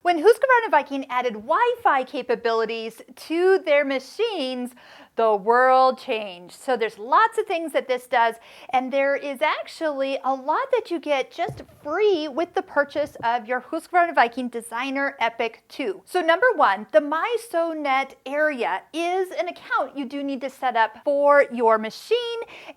When Husqvarna Viking added Wi-Fi capabilities to their machines, the world changed. So there's lots of things that this does, and there is actually a lot that you get just free with the purchase of your Husqvarna Viking Designer EPIC 2. So number one, the MySewNet area is an account you do need to set up for your machine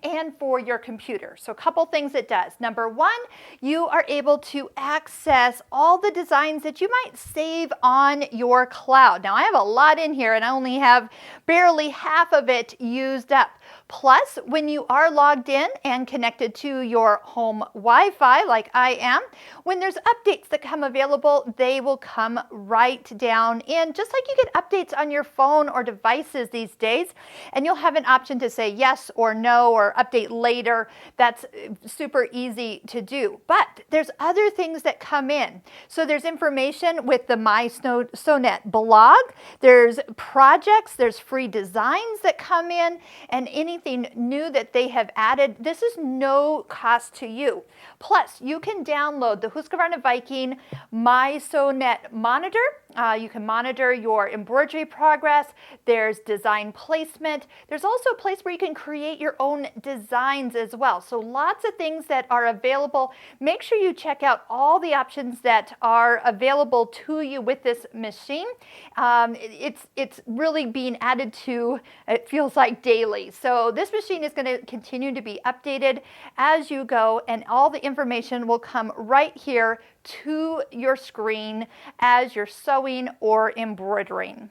and for your computer. So a couple things it does. Number one, you are able to access all the designs that you might save on your cloud. Now I have a lot in here and I only have barely half of it used up. Plus, when you are logged in and connected to your home Wi-Fi like I am, when there's updates that come available, they will come right down in, just like you get updates on your phone or devices these days, and you'll have an option to say yes or no or update later. That's super easy to do. But there's other things that come in. So there's information with the MySewNet blog, there's projects, there's free designs that come in, and anything new that they have added. This is no cost to you. Plus, you can download the Husqvarna Viking MySewNet monitor. You can monitor your embroidery progress. There's design placement. There's also a place where you can create your own designs as well. So lots of things that are available. Make sure you check out all the options that are available to you with this machine. It's really being added to, it feels like, daily. So this machine is going to continue to be updated as you go, and all the information will come right here to your screen as you're sewing or embroidering.